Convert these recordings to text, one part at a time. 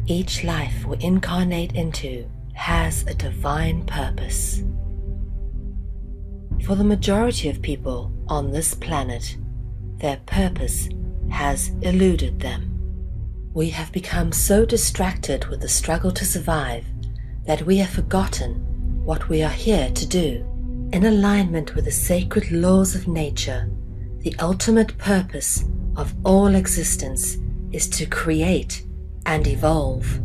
Each life we incarnate into has a divine purpose. For the majority of people on this planet, their purpose has eluded them. We have become so distracted with the struggle to survive that we have forgotten what we are here to do. In alignment with the sacred laws of nature, the ultimate purpose of all existence is to create and evolve.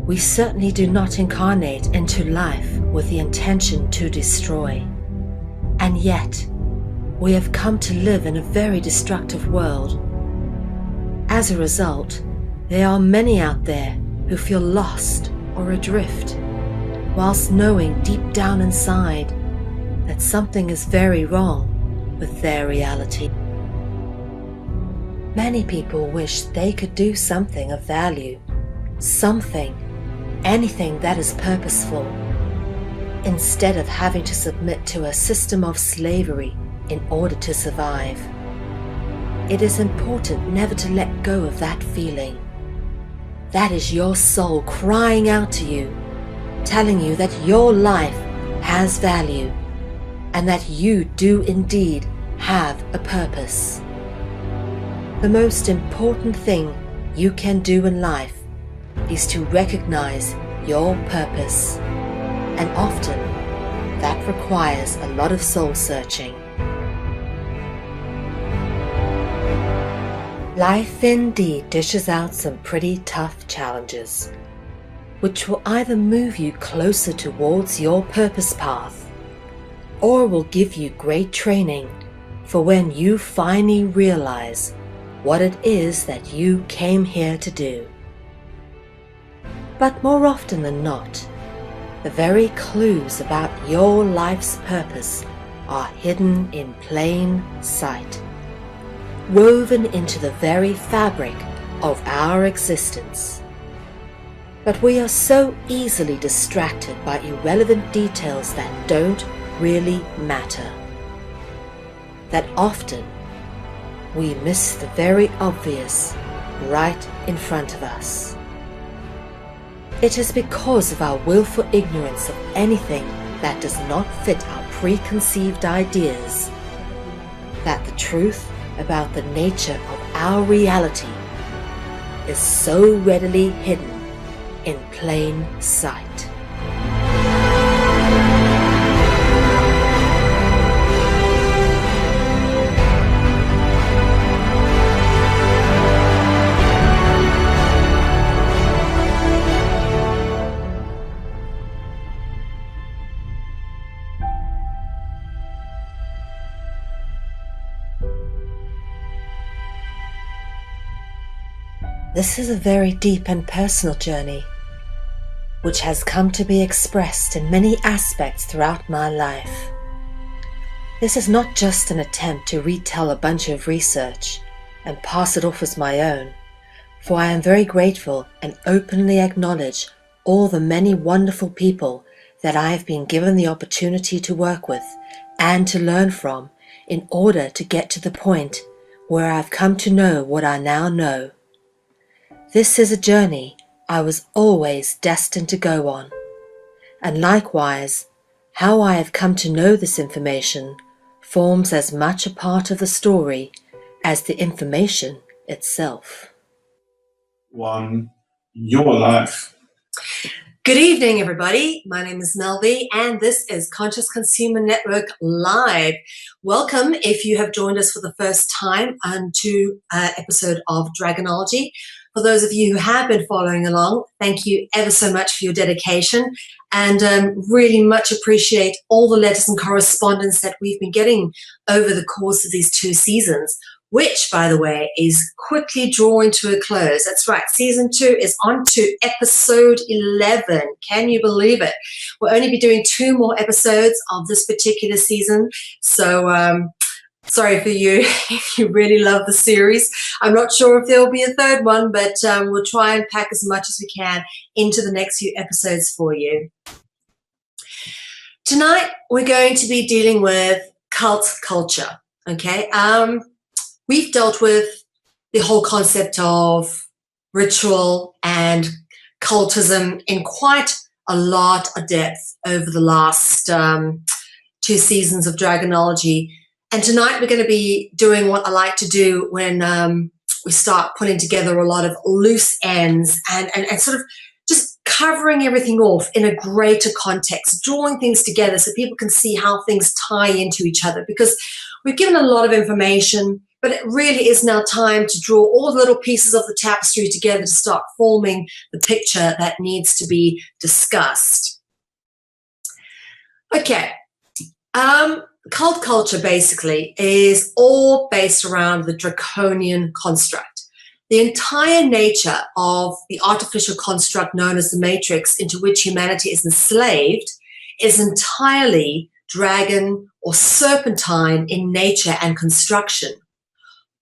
We certainly do not incarnate into life with the intention to destroy. And yet, we have come to live in a very destructive world. As a result, there are many out there who feel lost or adrift, whilst knowing deep down inside that something is very wrong with their reality. Many people wish they could do something of value, anything that is purposeful, instead of having to submit to a system of slavery in order to survive. It is important never to let go of that feeling. That is your soul crying out to you, telling you that your life has value and that you do indeed have a purpose. The most important thing you can do in life is to recognize your purpose, and often that requires a lot of soul searching. Life indeed dishes out some pretty tough challenges, which will either move you closer towards your purpose path, or will give you great training for when you finally realize what it is that you came here to do. But more often than not, the very clues about your life's purpose are hidden in plain sight, woven into the very fabric of our existence. But we are so easily distracted by irrelevant details that don't really matter, that often we miss the very obvious right in front of us. It is because of our willful ignorance of anything that does not fit our preconceived ideas that the truth about the nature of our reality is so readily hidden in plain sight. This is a very deep and personal journey, which has come to be expressed in many aspects throughout my life. This is not just an attempt to retell a bunch of research and pass it off as my own, for I am very grateful and openly acknowledge all the many wonderful people that I have been given the opportunity to work with and to learn from in order to get to the point where I've come to know what I now know. This is a journey I was always destined to go on, and likewise, how I have come to know this information forms as much a part of the story as the information itself. Your life. Good evening, everybody. My name is Melvi, and this is Conscious Consumer Network Live. Welcome if you have joined us for the first time to an episode of Dragonology. For those of you who have been following along, thank you ever so much for your dedication, and really much appreciate all the letters and correspondence that we've been getting over the course of these 2 seasons, which, by the way, is quickly drawing to a close. That's right, season 2 is on to episode 11. Can you believe it? We'll only be doing 2 more episodes of this particular season, so sorry for you if you really love the series. I'm not sure if there will be a 3rd one, but we'll try and pack as much as we can into the next few episodes for you. Tonight, we're going to be dealing with cult culture, okay? We've dealt with the whole concept of ritual and cultism in quite a lot of depth over the last 2 seasons of Dragonology. And tonight we're going to be doing what I like to do when we start putting together a lot of loose ends and sort of just covering everything off in a greater context, drawing things together so people can see how things tie into each other, because we've given a lot of information, but it really is now time to draw all the little pieces of the tapestry together to start forming the picture that needs to be discussed. Okay. Cult culture basically is all based around the draconian construct. The entire nature of the artificial construct known as the Matrix, into which humanity is enslaved, is entirely dragon or serpentine in nature and construction.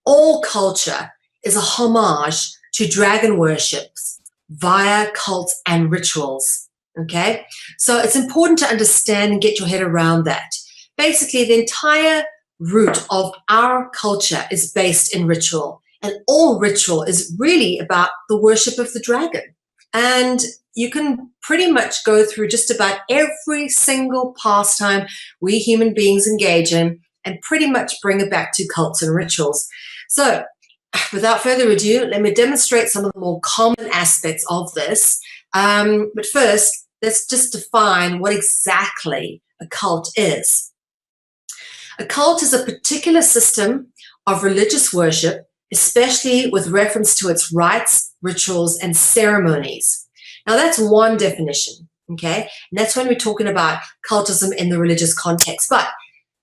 All culture is a homage to dragon worships via cults and rituals. Okay, so it's important to understand and get your head around that. Basically, the entire root of our culture is based in ritual, and all ritual is really about the worship of the dragon. And you can pretty much go through just about every single pastime we human beings engage in and pretty much bring it back to cults and rituals. So without further ado, let me demonstrate some of the more common aspects of this. But first, let's just define what exactly a cult is. A cult is a particular system of religious worship, especially with reference to its rites, rituals, and ceremonies. Now, that's one definition, okay? And that's when we're talking about cultism in the religious context. But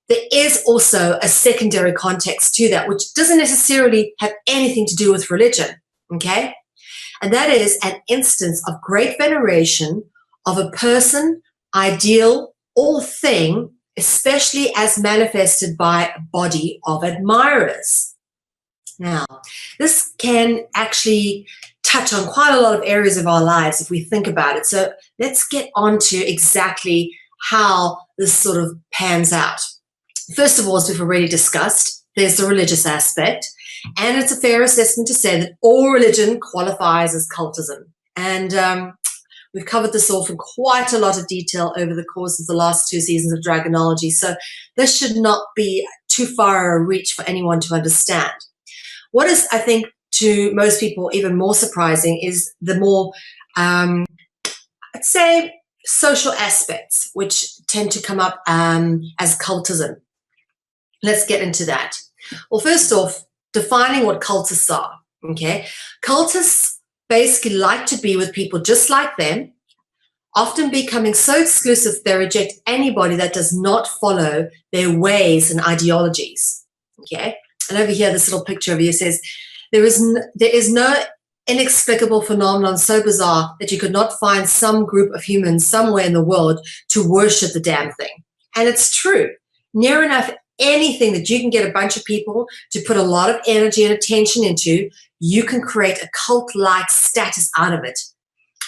there is also a secondary context to that, which doesn't necessarily have anything to do with religion, okay? And that is an instance of great veneration of a person, ideal, or thing, especially as manifested by a body of admirers. Now, this can actually touch on quite a lot of areas of our lives if we think about it. So let's get on to exactly how this sort of pans out. First of all, as we've already discussed, there's the religious aspect, and it's a fair assessment to say that all religion qualifies as cultism. And we've covered this off in quite a lot of detail over the course of the last 2 seasons of Dragonology, so this should not be too far a reach for anyone to understand. What is, I think, to most people even more surprising is the more, I'd say, social aspects, which tend to come up as cultism. Let's get into that. Well, first off, defining what cultists are, okay? Cultists basically like to be with people just like them, often becoming so exclusive they reject anybody that does not follow their ways and ideologies, okay? And over here, this little picture of you says, there is no inexplicable phenomenon so bizarre that you could not find some group of humans somewhere in the world to worship the damn thing. And it's true. Near enough anything that you can get a bunch of people to put a lot of energy and attention into, you can create a cult-like status out of it,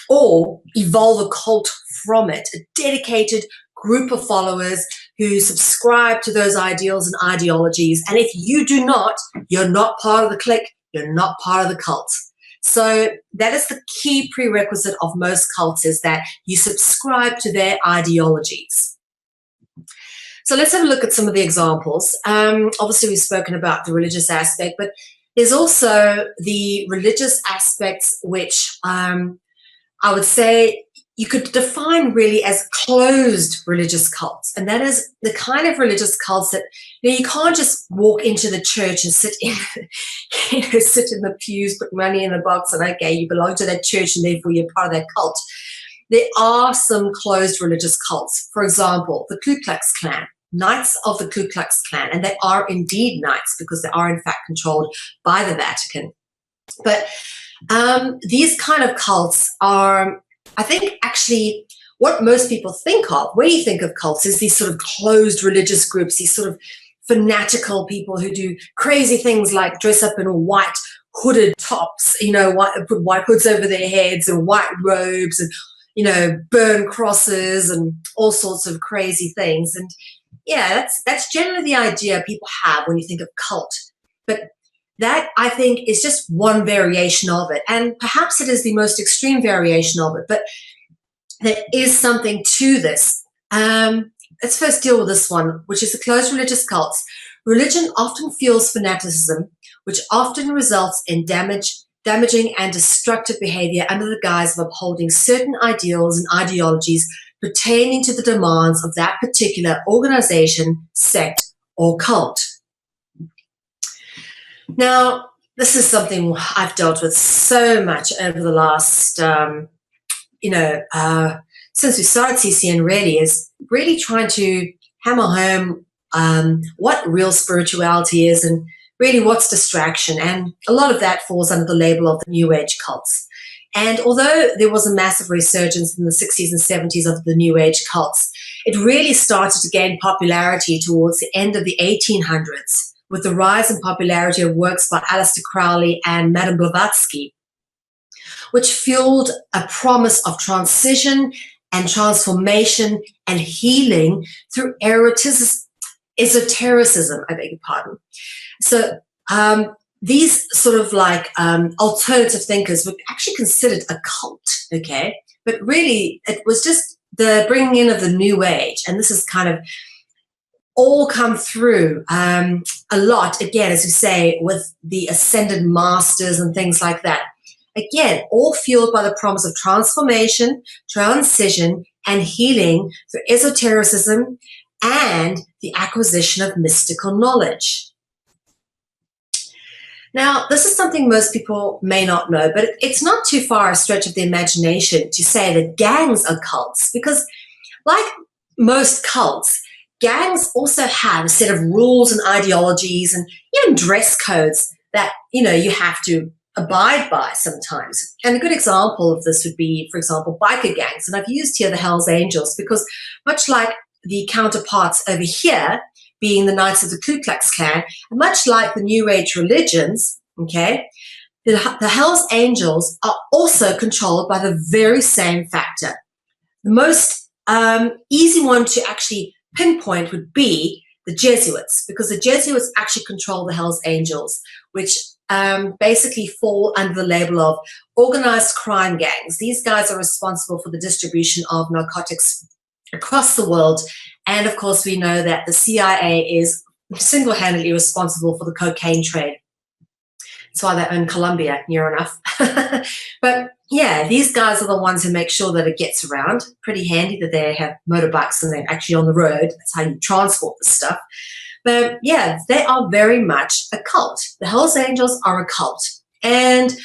or evolve a cult from it, a dedicated group of followers who subscribe to those ideals and ideologies. And if you do not, you're not part of the clique, you're not part of the cult. So that is the key prerequisite of most cults, is that you subscribe to their ideologies. So let's have a look at some of the examples. Obviously, we've spoken about the religious aspect, but there's also the religious aspects which I would say you could define really as closed religious cults. And that is the kind of religious cults that, you know, you can't just walk into the church and sit in, sit in the pews, put money in the box, and okay, you belong to that church and therefore you're part of that cult. There are some closed religious cults. For example, the Ku Klux Klan, Knights of the Ku Klux Klan, and they are indeed knights because they are in fact controlled by the Vatican. But these kind of cults are, I think, actually what most people think of when you think of cults is these sort of closed religious groups, these sort of fanatical people who do crazy things like dress up in white hooded tops, you know, put white hoods over their heads and white robes and, you know, burn crosses and all sorts of crazy things. And yeah, that's generally the idea people have when you think of cult. But that I think is just one variation of it. And perhaps it is the most extreme variation of it, but there is something to this. Let's first deal with this one, which is the closed religious cults. Religion often fuels fanaticism, which often results in damaging and destructive behavior under the guise of upholding certain ideals and ideologies pertaining to the demands of that particular organization, sect, or cult. Now, this is something I've dealt with so much over the last, since we started CCN, really, is really trying to hammer home what real spirituality is and really what's distraction. And a lot of that falls under the label of the New Age cults. And although there was a massive resurgence in the 60s and 70s of the New Age cults, it really started to gain popularity towards the end of the 1800s with the rise in popularity of works by Aleister Crowley and Madame Blavatsky, which fueled a promise of transition and transformation and healing through esotericism, I beg your pardon. So these sort of like alternative thinkers were actually considered a cult, okay? But really, it was just the bringing in of the New Age, and this is kind of all come through a lot, again, as we say, with the ascended masters and things like that. Again, all fueled by the promise of transformation, transition, and healing through esotericism and the acquisition of mystical knowledge. Now, this is something most people may not know, but it's not too far a stretch of the imagination to say that gangs are cults, because like most cults, gangs also have a set of rules and ideologies and even dress codes that, you have to abide by sometimes. And a good example of this would be, for example, biker gangs. And I've used here the Hells Angels because much like the counterparts over here, being the Knights of the Ku Klux Klan, and much like the New Age religions, okay, the Hells Angels are also controlled by the very same factor. The most easy one to actually pinpoint would be the Jesuits, because the Jesuits actually control the Hells Angels, which basically fall under the label of organized crime gangs. These guys are responsible for the distribution of narcotics across the world. And of course, we know that the CIA is single-handedly responsible for the cocaine trade. That's why they own Colombia, near enough. But yeah, these guys are the ones who make sure that it gets around. Pretty handy that they have motorbikes and they're actually on the road. That's how you transport the stuff. But yeah, they are very much a cult. The Hells Angels are a cult. And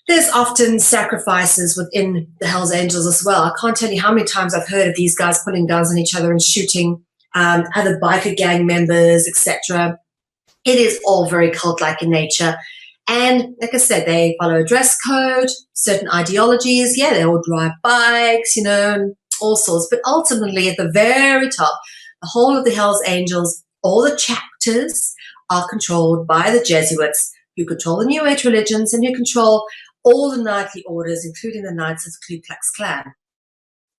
there's often sacrifices within the Hells Angels as well. I can't tell you how many times I've heard of these guys putting guns on each other and shooting other biker gang members, etc. It is all very cult-like in nature. And like I said, they follow a dress code, certain ideologies. Yeah, they all drive bikes, and all sorts. But ultimately, at the very top, the whole of the Hells Angels, all the chapters are controlled by the Jesuits, who control the New Age religions and who control all the knightly orders, including the Knights of the Ku Klux Klan.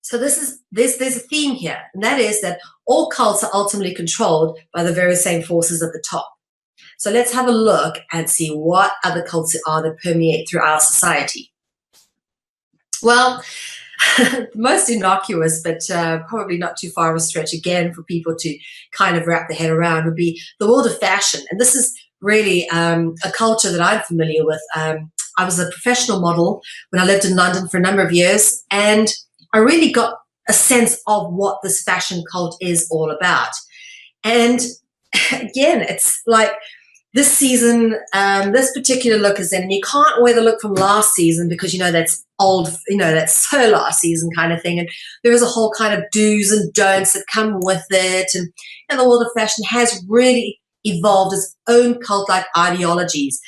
So there's a theme here, and that is that all cults are ultimately controlled by the very same forces at the top. So let's have a look and see what other cults there are that permeate through our society. Well, the most innocuous, but probably not too far of a stretch, again, for people to kind of wrap their head around, would be the world of fashion. And this is really a culture that I'm familiar with. I was a professional model when I lived in London for a number of years, and I really got a sense of what this fashion cult is all about. And again, it's like this season, this particular look is in, and you can't wear the look from last season because, that's old, that's so last season kind of thing. And there is a whole kind of do's and don'ts that come with it. And the world of fashion has really evolved its own cult-like ideologies,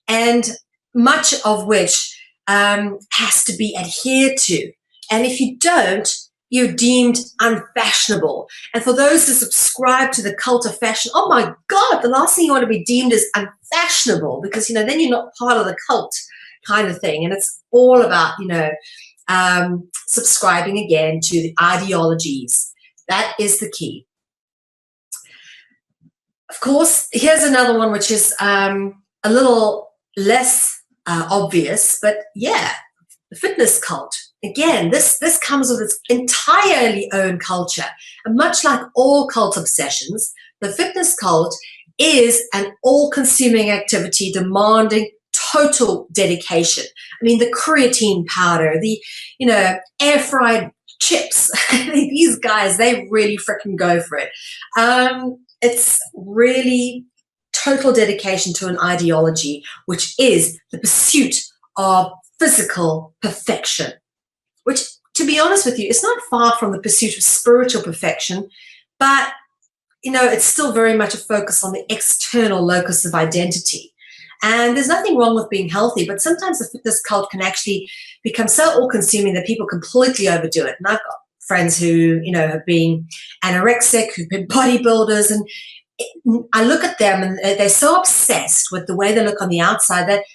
and much of which has to be adhered to. And if you don't, you're deemed unfashionable. And for those who subscribe to the cult of fashion, oh my God, the last thing you want to be deemed is unfashionable, because, then you're not part of the cult kind of thing. And it's all about, subscribing again to the ideologies. That is the key. Of course, here's another one, which is a little less obvious, but yeah, the fitness cult. Again, this comes with its entirely own culture. And much like all cult obsessions, the fitness cult is an all-consuming activity demanding total dedication. I mean, the creatine powder, the, air-fried chips, these guys, they really freaking go for it. It's really total dedication to an ideology, which is the pursuit of physical perfection, which, to be honest with you, is not far from the pursuit of spiritual perfection, but, it's still very much a focus on the external locus of identity. And there's nothing wrong with being healthy, but sometimes the fitness cult can actually become so all-consuming that people completely overdo it. And I've got friends who, have been anorexic, who've been bodybuilders, and I look at them and they're so obsessed with the way they look on the outside that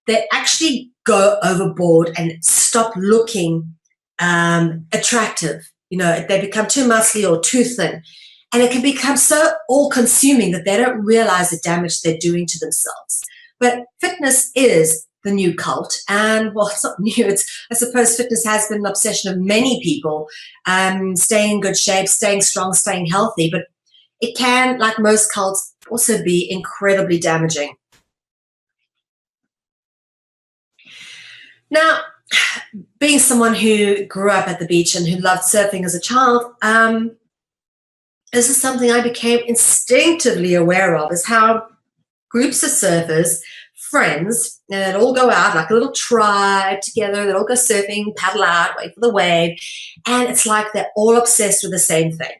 they actually go overboard and stop looking attractive. They become too muscly or too thin. And it can become so all-consuming that they don't realize the damage they're doing to themselves. But fitness is the new cult. And, well, it's not new. I suppose fitness has been an obsession of many people, staying in good shape, staying strong, staying healthy. But it can, like most cults, also be incredibly damaging. Now, being someone who grew up at the beach and who loved surfing as a child, this is something I became instinctively aware of, is how groups of surfers, friends, they'd all go out like a little tribe together, they'd all go surfing, paddle out, wait for the wave, and it's like they're all obsessed with the same thing.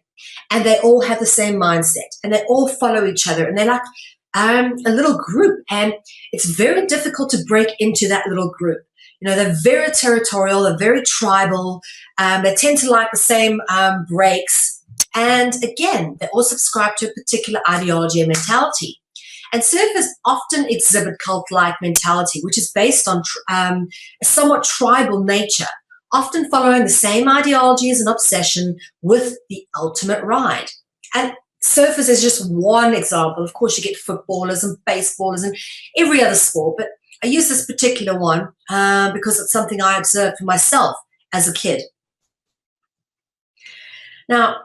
And they all have the same mindset, and they all follow each other, and they're like a little group, and it's very difficult to break into that little group. They're very territorial, they're very tribal, they tend to like the same breaks, and again, they all subscribe to a particular ideology and mentality. And surfers often exhibit cult-like mentality, which is based on a somewhat tribal nature, often following the same ideologies and obsession with the ultimate ride. And surfers is just one example. Of course, you get footballers and baseballers and every other sport, but I use this particular one because it's something I observed for myself as a kid. Now,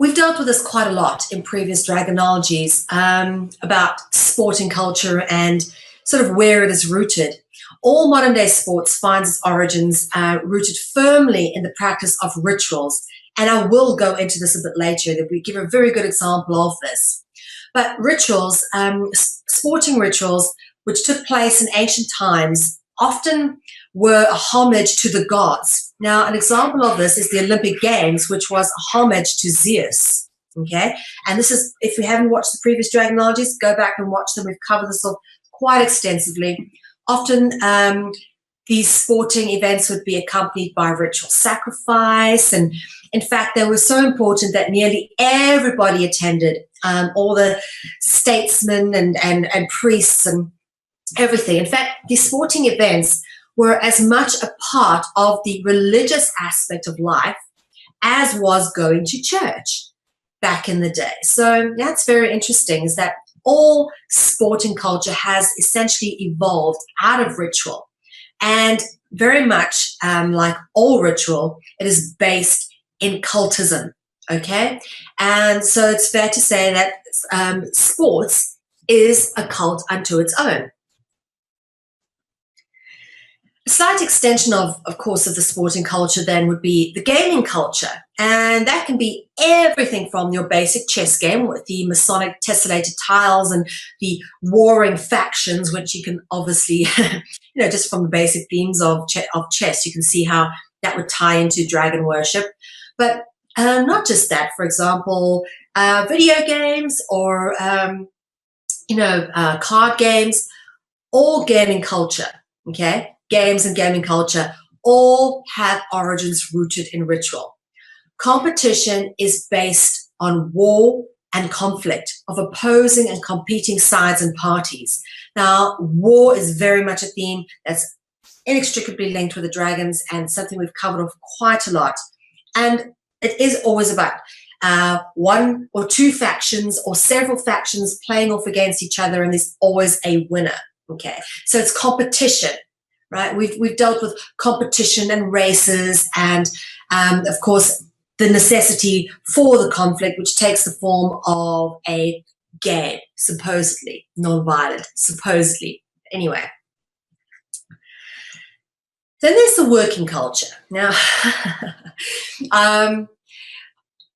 we've dealt with this quite a lot in previous Dragonologies about sporting culture and sort of where it is rooted. All modern day sports finds its origins rooted firmly in the practice of rituals. And I will go into this a bit later, that we give a very good example of this. But rituals, sporting rituals, which took place in ancient times, often were a homage to the gods. Now, an example of this is the Olympic Games, which was a homage to Zeus. Okay, and this is, if you haven't watched the previous Dragonologies, go back and watch them. We've covered this off quite extensively. Often these sporting events would be accompanied by ritual sacrifice, and in fact they were so important that nearly everybody attended, all the statesmen and priests and everything. In fact, these sporting events were as much a part of the religious aspect of life as was going to church back in the day. So that's very interesting, is that all sporting culture has essentially evolved out of ritual. And very much like all ritual, it is based in cultism, okay? And so it's fair to say that sports is a cult unto its own. A slight extension of course, of the sporting culture then would be the gaming culture. And that can be everything from your basic chess game with the Masonic tessellated tiles and the warring factions, which you can obviously, just from the basic themes of chess, you can see how that would tie into dragon worship. But not just that, for example, video games or, card games, all gaming culture, okay? Games and gaming culture all have origins rooted in ritual. Competition is based on war and conflict of opposing and competing sides and parties. Now, war is very much a theme that's inextricably linked with the dragons and something we've covered off quite a lot. And it is always about one or two factions or several factions playing off against each other, and there's always a winner. Okay, so it's competition, right? We've dealt with competition and races, and of course the necessity for the conflict, which takes the form of a game, supposedly non-violent, supposedly. Anyway, then there's the working culture. Now,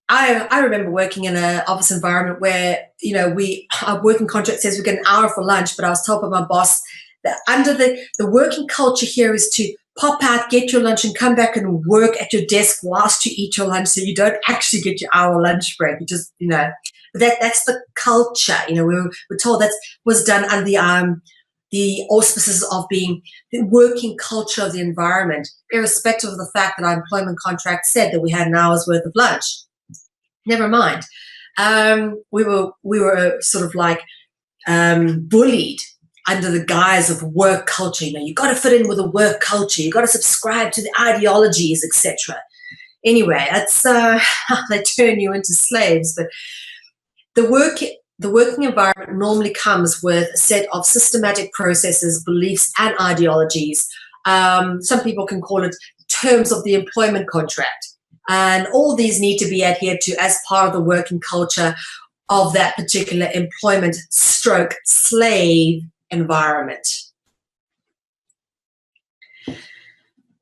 I remember working in an office environment where, our working contract says we get an hour for lunch, but I was told by my boss that under the working culture here is to pop out, get your lunch, and come back and work at your desk whilst you eat your lunch, so you don't actually get your hour lunch break. You just, that's the culture. We're told that was done under the auspices of being the working culture of the environment, irrespective of the fact that our employment contract said that we had an hour's worth of lunch. Never mind. We were sort of like bullied under the guise of work culture. You got to fit in with the work culture. You got to subscribe to the ideologies, etc. Anyway, that's how they turn you into slaves. But the working environment normally comes with a set of systematic processes, beliefs, and ideologies. Some people can call it terms of the employment contract. And all these need to be adhered to as part of the working culture of that particular employment stroke slave environment. And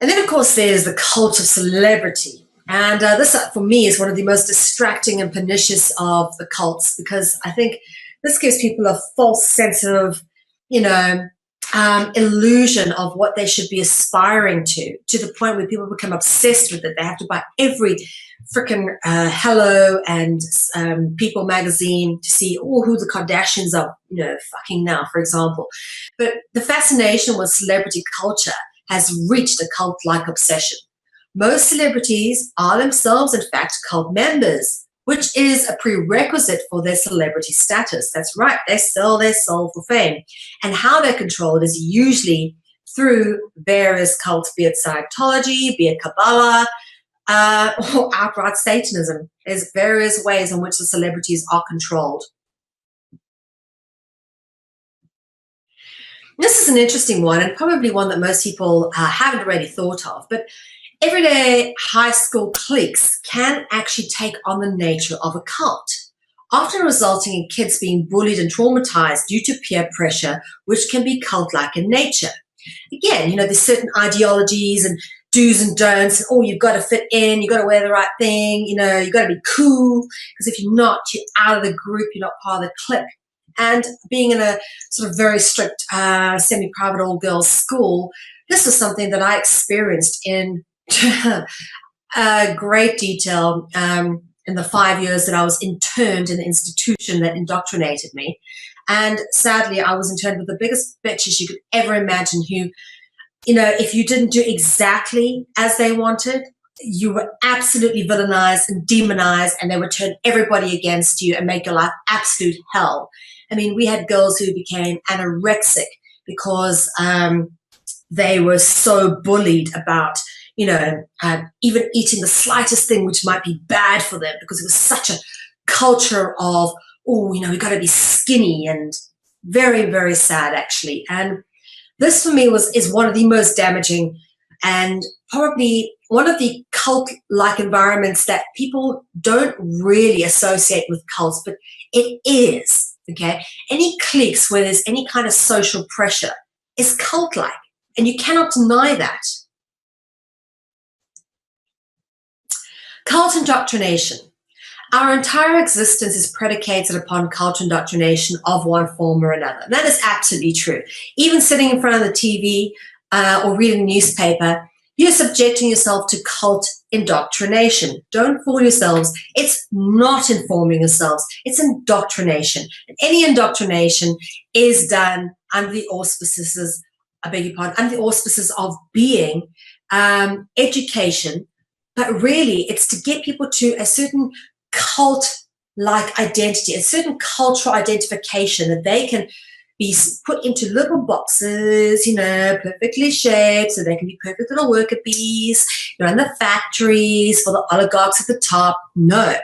then, of course, there's the cult of celebrity. And this, for me, is one of the most distracting and pernicious of the cults, because I think this gives people a false sense of, illusion of what they should be aspiring to the point where people become obsessed with it. They have to buy every freaking Hello and People magazine to see who the Kardashians are, fucking now, for example. But the fascination with celebrity culture has reached a cult-like obsession. Most celebrities are themselves, in fact, cult members, which is a prerequisite for their celebrity status. That's right, they sell their soul for fame. And how they control it is usually through various cults, be it Scientology, be it Kabbalah, or outright Satanism. There's various ways in which the celebrities are controlled. This is an interesting one, and probably one that most people haven't already thought of, but everyday high school cliques can actually take on the nature of a cult, often resulting in kids being bullied and traumatized due to peer pressure, which can be cult-like in nature. Again, there's certain ideologies and do's and don'ts, and you've got to fit in, you've got to wear the right thing, you've got to be cool, because if you're not, you're out of the group, you're not part of the clique. And being in a sort of very strict, semi-private all-girls school, this was something that I experienced in great detail in the 5 years that I was interned in the institution that indoctrinated me. And sadly, I was interned with the biggest bitches you could ever imagine, who, if you didn't do exactly as they wanted, you were absolutely villainized and demonized, and they would turn everybody against you and make your life absolute hell. I mean, we had girls who became anorexic because they were so bullied about even eating the slightest thing which might be bad for them, because it was such a culture of, we got to be skinny, and very, very sad, actually. And this for me is one of the most damaging, and probably one of the cult-like environments that people don't really associate with cults, but it is, okay? Any cliques where there's any kind of social pressure is cult-like, and you cannot deny that. Cult indoctrination. Our entire existence is predicated upon cult indoctrination of one form or another. And that is absolutely true. Even sitting in front of the TV or reading the newspaper, you're subjecting yourself to cult indoctrination. Don't fool yourselves. It's not informing yourselves. It's indoctrination. And any indoctrination is done under the auspices, under the auspices of being education. But really, it's to get people to a certain cult-like identity, a certain cultural identification that they can be put into little boxes, perfectly shaped, so they can be perfect little worker bees, in the factories for the oligarchs at the top. No,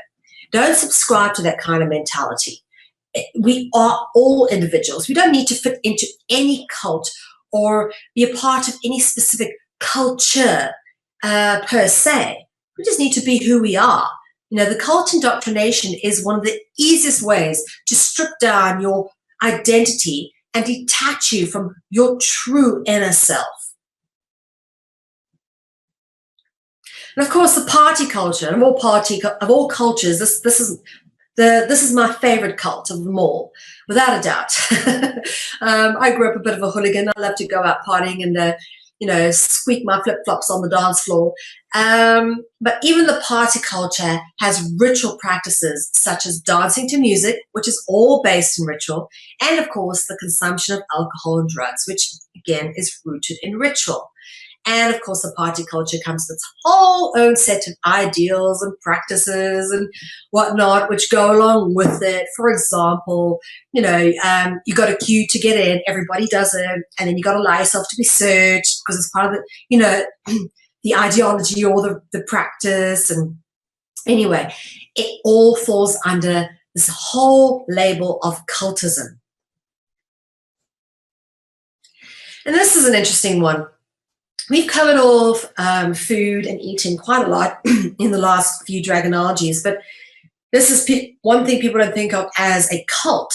don't subscribe to that kind of mentality. we are all individuals. We don't need to fit into any cult or be a part of any specific culture per se. We just need to be who we are. The cult indoctrination is one of the easiest ways to strip down your identity and detach you from your true inner self. And of course, the party culture of all cultures. This is my favorite cult of them all, without a doubt. I grew up a bit of a hooligan. I love to go out partying and squeak my flip-flops on the dance floor. But even the party culture has ritual practices such as dancing to music, which is all based in ritual, and of course the consumption of alcohol and drugs, which again is rooted in ritual. And of course, the party culture comes with its whole own set of ideals and practices and whatnot, which go along with it. For example, you got a queue to get in, everybody does it, and then you got to allow yourself to be searched because it's part of the ideology or the practice. And anyway, it all falls under this whole label of cultism. And this is an interesting one. We've covered off food and eating quite a lot in the last few Dragonologies, but this is one thing people don't think of as a cult,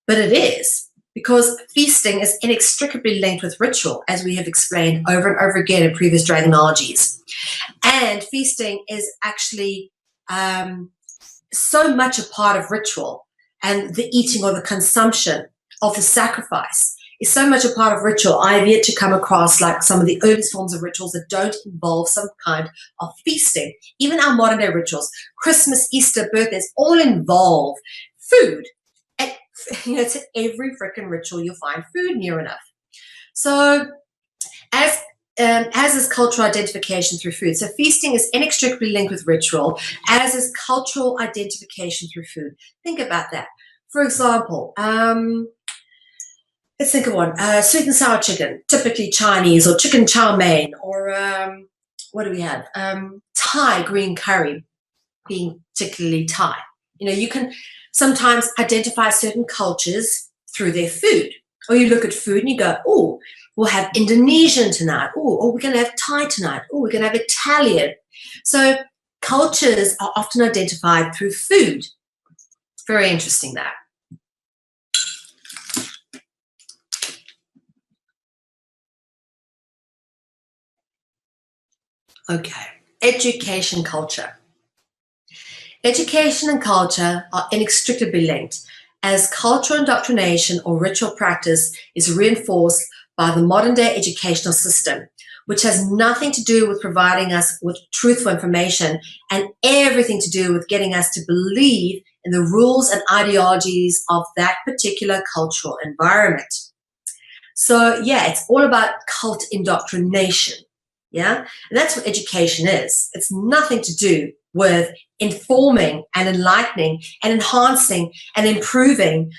but it is, because feasting is inextricably linked with ritual, as we have explained over and over again in previous Dragonologies. And feasting is actually so much a part of ritual, and the eating or the consumption of the sacrifice is so much a part of ritual. I have yet to come across like some of the earliest forms of rituals that don't involve some kind of feasting. Even our modern day rituals, Christmas, Easter, birthdays, all involve food. And, it's at every freaking ritual you'll find food near enough. So as is cultural identification through food. So feasting is inextricably linked with ritual, as is cultural identification through food. Think about that. For example, let's think of one. Sweet and sour chicken, typically Chinese, or chicken chow mein, or what do we have? Thai green curry, being particularly Thai. You can sometimes identify certain cultures through their food. Or you look at food and you go, oh, we'll have Indonesian tonight. Oh, we're going to have Thai tonight. Oh, we're going to have Italian. So cultures are often identified through food. It's very interesting, that. Okay, education culture. Education and culture are inextricably linked, as cultural indoctrination or ritual practice is reinforced by the modern day educational system, which has nothing to do with providing us with truthful information and everything to do with getting us to believe in the rules and ideologies of that particular cultural environment. So yeah, it's all about cult indoctrination. Yeah, and that's what education is. It's nothing to do with informing and enlightening and enhancing and improving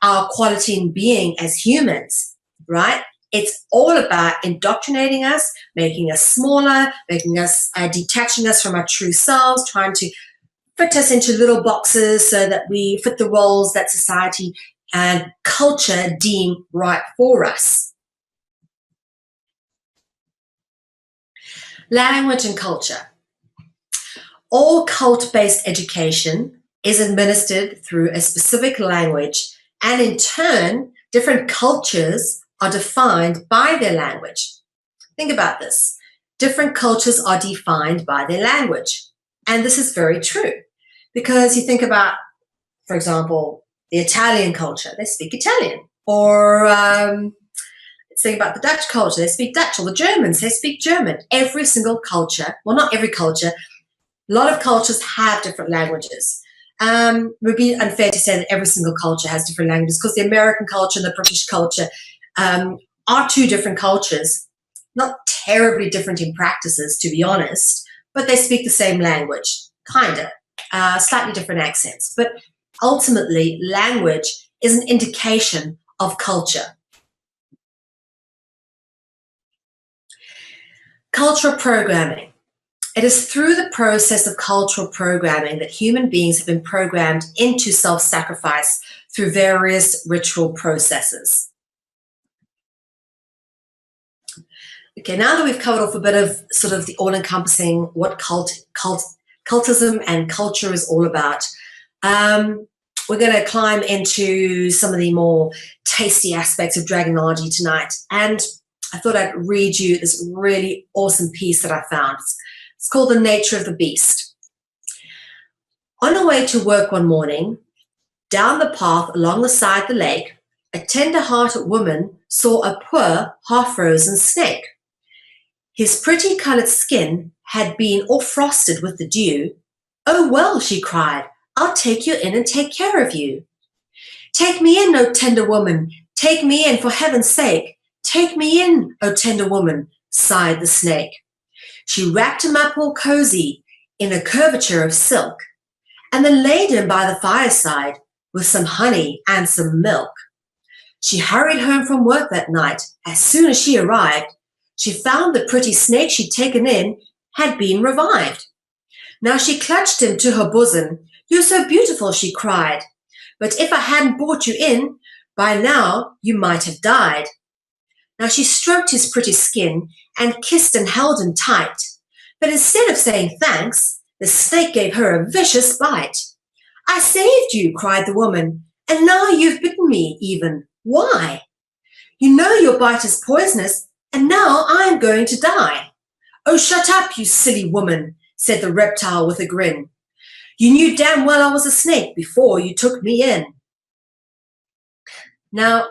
our quality in being as humans, right? It's all about indoctrinating us, making us smaller, making us, detaching us from our true selves, trying to fit us into little boxes so that we fit the roles that society and culture deem right for us. Language and culture. All cult-based education is administered through a specific language, and in turn, different cultures are defined by their language. Think about this. Different cultures are defined by their language. And this is very true, because you think about, for example, the Italian culture, they speak Italian. Or let's think about the Dutch culture, they speak Dutch. Or the Germans, they speak German. Every single culture, well, not every culture, a lot of cultures have different languages. It would be unfair to say that every single culture has different languages, because the American culture and the British culture are two different cultures, not terribly different in practices, to be honest, but they speak the same language, kind of, slightly different accents. But ultimately, language is an indication of culture. Cultural programming. It is through the process of cultural programming that human beings have been programmed into self-sacrifice through various ritual processes. Okay, now that we've covered off a bit of sort of the all-encompassing what cultism and culture is all about, we're going to climb into some of the more tasty aspects of dragonology tonight. And I thought I'd read you this really awesome piece that I found. It's called The Nature of the Beast. On her way to work one morning, down the path along the side of the lake, a tender-hearted woman saw a poor, half-frozen snake. His pretty coloured skin had been all frosted with the dew. "Oh, well," she cried, "I'll take you in and take care of you." "Take me in, O tender woman, take me in, for heaven's sake. Take me in, O tender woman," sighed the snake. She wrapped him up all cozy in a curvature of silk, and then laid him by the fireside with some honey and some milk. She hurried home from work that night. As soon as she arrived, she found the pretty snake she'd taken in had been revived. Now she clutched him to her bosom. "You're so beautiful," she cried, "but if I hadn't brought you in, by now you might have died." Now she stroked his pretty skin and kissed and held him tight. But instead of saying thanks, the snake gave her a vicious bite. "I saved you," cried the woman, "and now you've bitten me even. Why? You know your bite is poisonous, and now I am going to die." "Oh, shut up, you silly woman," said the reptile with a grin. "You knew damn well I was a snake before you took me in." Now,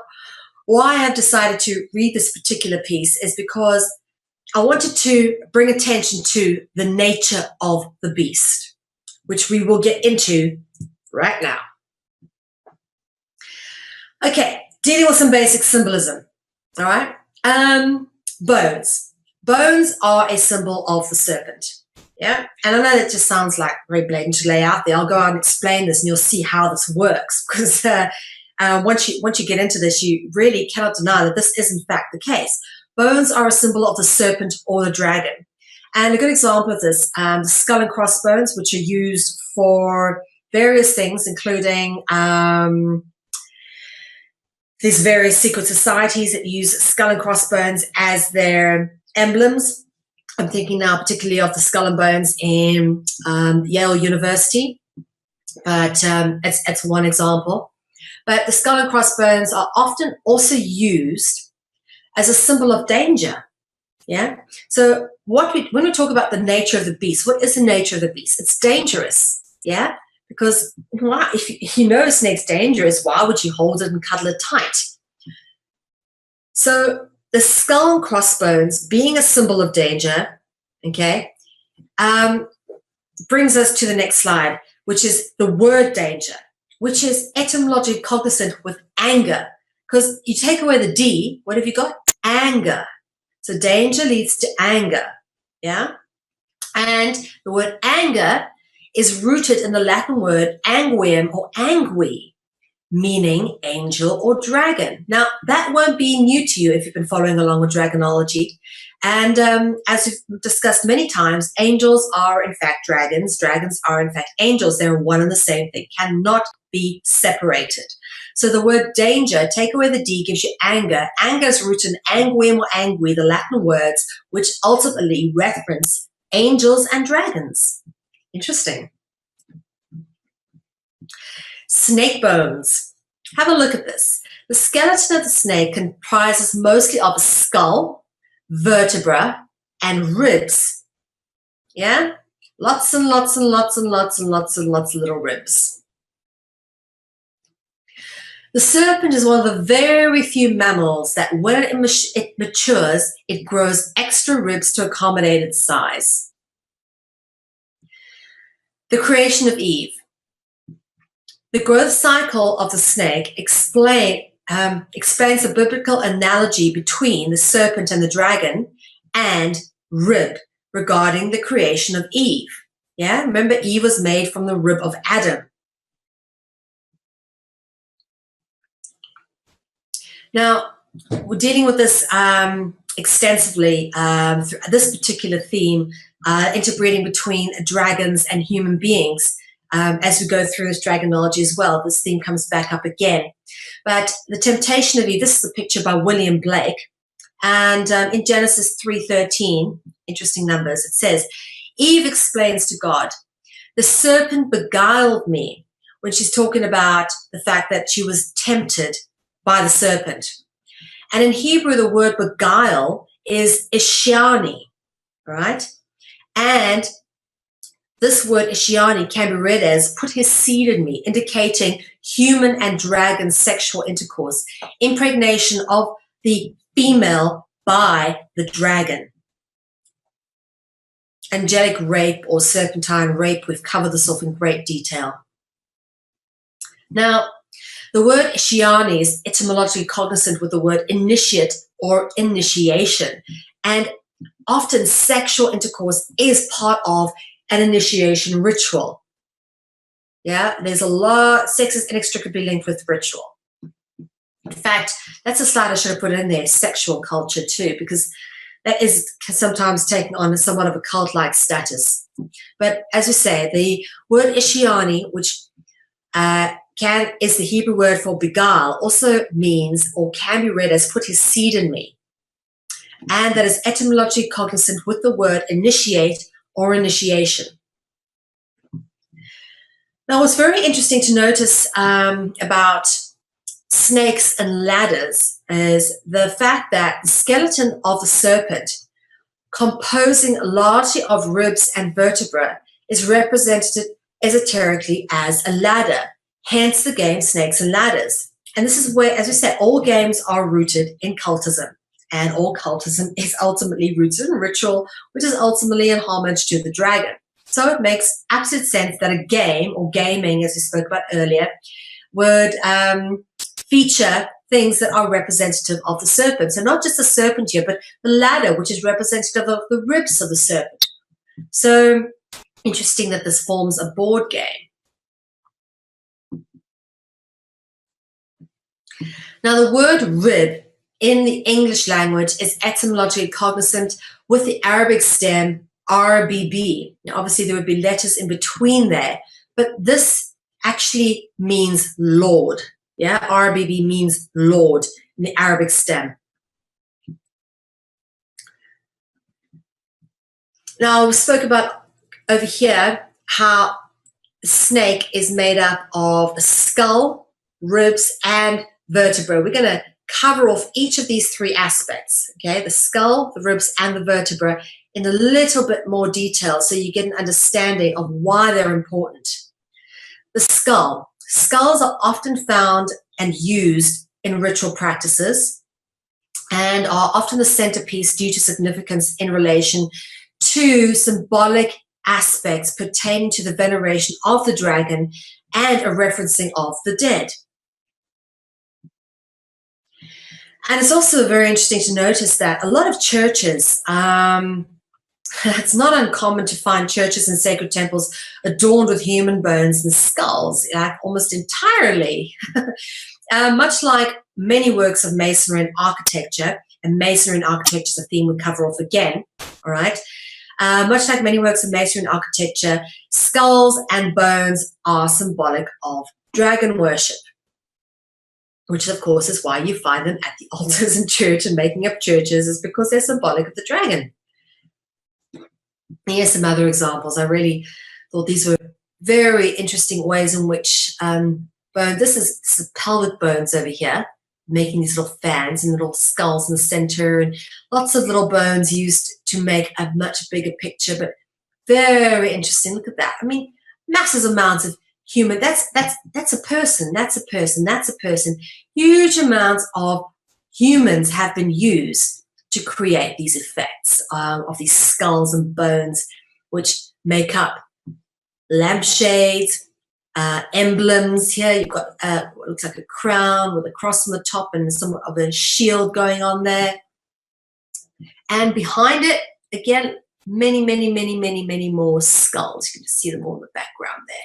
why I've decided to read this particular piece is because I wanted to bring attention to the nature of the beast, which we will get into right now. Okay, dealing with some basic symbolism, all right? Bones. Bones are a symbol of the serpent, yeah? And I know that just sounds like very blatant to lay out there. I'll go out and explain this and you'll see how this works, because once you get into this, you really cannot deny that this is in fact the case. Bones are a symbol of the serpent or the dragon. And a good example of this, the skull and crossbones, which are used for various things, including these various secret societies that use skull and crossbones as their emblems. I'm thinking now particularly of the skull and bones in Yale University, but it's one example. But the skull and crossbones are often also used as a symbol of danger, yeah? So when we talk about the nature of the beast, what is the nature of the beast? It's dangerous, yeah? Because if you know a snake's dangerous, why would you hold it and cuddle it tight? So the skull and crossbones being a symbol of danger, okay, brings us to the next slide, which is the word danger, which is etymologically cognizant with anger. Because you take away the D, what have you got? Anger. So danger leads to anger, yeah? And the word anger is rooted in the Latin word anguium or angui, meaning angel or dragon. Now, that won't be new to you if you've been following along with dragonology. And as we've discussed many times, angels are in fact dragons. Dragons are in fact angels. They're one and the same thing, cannot be separated. So the word danger, take away the D, gives you anger. Anger is rooted in anguium or angui, the Latin words, which ultimately reference angels and dragons. Interesting. Snake bones. Have a look at this. The skeleton of the snake comprises mostly of a skull, vertebra, and ribs. Yeah? Lots and lots and lots and lots and lots and lots of little ribs. The serpent is one of the very few mammals that when it matures, it grows extra ribs to accommodate its size. The creation of Eve. The growth cycle of the snake explains the biblical analogy between the serpent and the dragon and rib regarding the creation of Eve. Yeah, remember Eve was made from the rib of Adam. Now, we're dealing with this extensively through this particular theme, interbreeding between dragons and human beings. as we go through this dragonology as well. This theme comes back up again. But the temptation of Eve, this is a picture by William Blake. And in Genesis 3:13, interesting numbers, it says, Eve explains to God, the serpent beguiled me, when she's talking about the fact that she was tempted by the serpent. And in Hebrew, the word beguile is ishiani, right? And this word ishiani can be read as put his seed in me, indicating human and dragon sexual intercourse, impregnation of the female by the dragon. Angelic rape or serpentine rape, we've covered this off in great detail. Now, the word ishiani is etymologically cognizant with the word initiate or initiation. And often sexual intercourse is part of an initiation ritual. Yeah, there's a lot, sex is inextricably linked with ritual. In fact, that's a slide I should have put in there, sexual culture too, because that is sometimes taken on somewhat of a cult-like status. But as we say, the word ishiani, which is the Hebrew word for beguile, also means or can be read as put his seed in me. And that is etymologically cognizant with the word initiate or initiation. Now, what's very interesting to notice about snakes and ladders is the fact that the skeleton of the serpent, composing largely of ribs and vertebra, is represented esoterically as a ladder, hence the game Snakes and Ladders. And this is where, as we said, all games are rooted in cultism, and all cultism is ultimately rooted in ritual, which is ultimately in homage to the dragon. So it makes absolute sense that a game, or gaming as we spoke about earlier, would feature things that are representative of the serpent. So not just the serpent here, but the ladder, which is representative of the ribs of the serpent. So interesting that this forms a board game. Now, the word rib in the English language is etymologically cognizant with the Arabic stem RBB. Now, obviously, there would be letters in between there, but this actually means Lord. Yeah, RBB means Lord in the Arabic stem. Now, we spoke about over here how the snake is made up of a skull, ribs, and vertebra. We're going to cover off each of these three aspects, okay, the skull, the ribs, and the vertebra in a little bit more detail so you get an understanding of why they're important. The skull. Skulls are often found and used in ritual practices and are often the centerpiece due to significance in relation to symbolic aspects pertaining to the veneration of the dragon and a referencing of the dead. And it's also very interesting to notice that a lot of churches, it's not uncommon to find churches and sacred temples adorned with human bones and skulls, like almost entirely. Much like many works of masonry and architecture, and masonry and architecture is a theme we cover off again, all right? Much like many works of masonry and architecture, skulls and bones are symbolic of dragon worship, which of course is why you find them at the altars in church and making up churches, is because they're symbolic of the dragon. Here's some other examples. I really thought these were very interesting ways in which bone. This is pelvic bones over here, making these little fans and little skulls in the center, and lots of little bones used to make a much bigger picture, but very interesting. Look at that. I mean, massive amounts of human. That's a person. That's a person. That's a person. Huge amounts of humans have been used to create these effects of these skulls and bones, which make up lampshades, emblems. Here you've got what looks like a crown with a cross on the top and somewhat of a shield going on there. And behind it, again, many, many, many, many, many more skulls. You can see them all in the background there.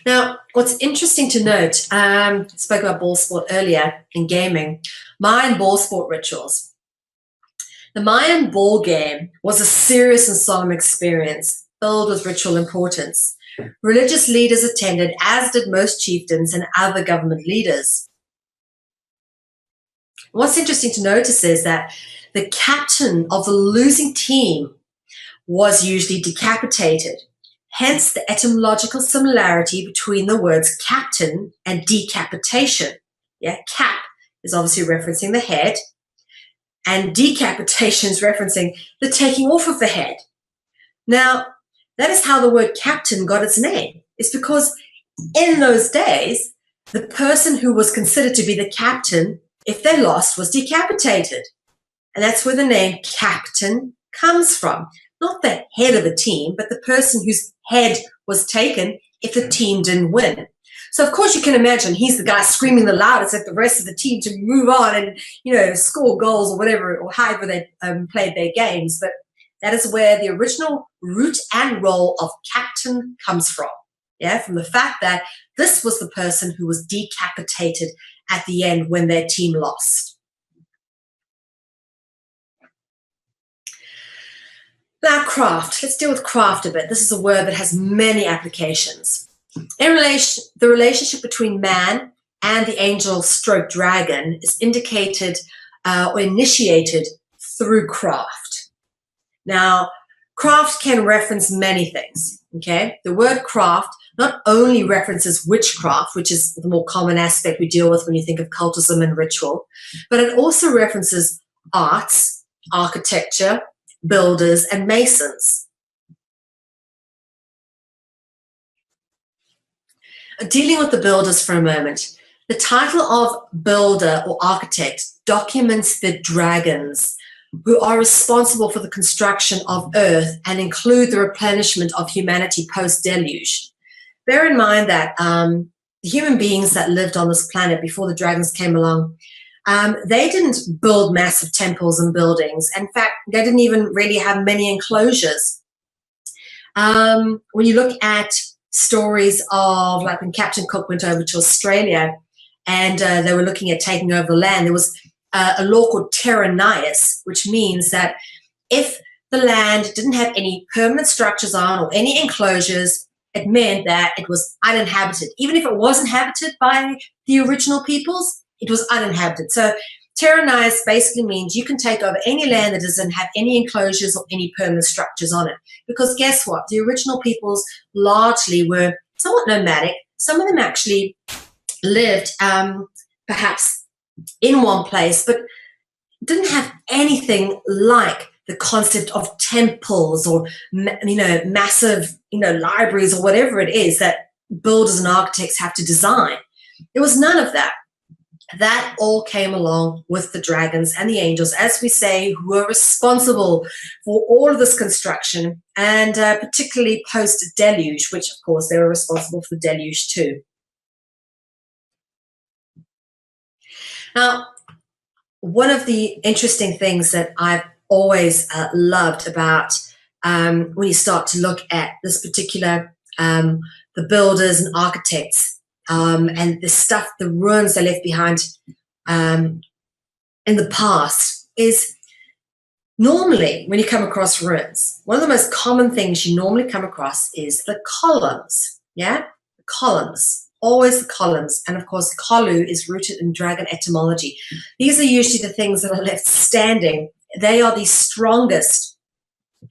Now, what's interesting to note, I spoke about ball sport earlier in gaming, Mayan ball sport rituals. The Mayan ball game was a serious and solemn experience filled with ritual importance. Religious leaders attended, as did most chieftains and other government leaders. What's interesting to notice is that the captain of the losing team was usually decapitated. Hence the etymological similarity between the words captain and decapitation. Yeah, cap is obviously referencing the head, and decapitation is referencing the taking off of the head. Now, that is how the word captain got its name. It's because in those days, the person who was considered to be the captain, if they lost, was decapitated. And that's where the name captain comes from. Not the head of the team, but the person whose head was taken if the team didn't win. So, of course, you can imagine he's the guy screaming the loudest at the rest of the team to move on and, score goals or whatever, or however they played their games. But that is where the original root and role of captain comes from. Yeah, from the fact that this was the person who was decapitated at the end when their team lost. Now, craft. Let's deal with craft a bit. This is a word that has many applications. The relationship between man and the angel stroke dragon is indicated or initiated through craft. Now, craft can reference many things, okay? The word craft not only references witchcraft, which is the more common aspect we deal with when you think of cultism and ritual, but it also references arts, architecture, builders, and masons. Dealing with the builders for a moment, the title of builder or architect documents the dragons who are responsible for the construction of earth and include the replenishment of humanity post-deluge. Bear in mind that the human beings that lived on this planet before the dragons came along, they didn't build massive temples and buildings. In fact, they didn't even really have many enclosures. When you look at stories of, like when Captain Cook went over to Australia and they were looking at taking over the land, there was a law called terra nullius, which means that if the land didn't have any permanent structures on or any enclosures, it meant that it was uninhabited. Even if it was inhabited by the original peoples, it was uninhabited. So terra nullius basically means you can take over any land that doesn't have any enclosures or any permanent structures on it. Because guess what? The original peoples largely were somewhat nomadic. Some of them actually lived perhaps in one place, but didn't have anything like the concept of temples or, massive, libraries or whatever it is that builders and architects have to design. There was none of that. That all came along with the dragons and the angels, as we say, who were responsible for all of this construction, and particularly post-deluge, which, of course, they were responsible for the deluge too. Now, one of the interesting things that I've always loved about when you start to look at this particular, the builders and architects, and the stuff, the ruins they left behind in the past, is normally when you come across ruins, one of the most common things you normally come across is the columns. Yeah, the columns. Always the columns. And of course, Kalu is rooted in dragon etymology. These are usually the things that are left standing. They are the strongest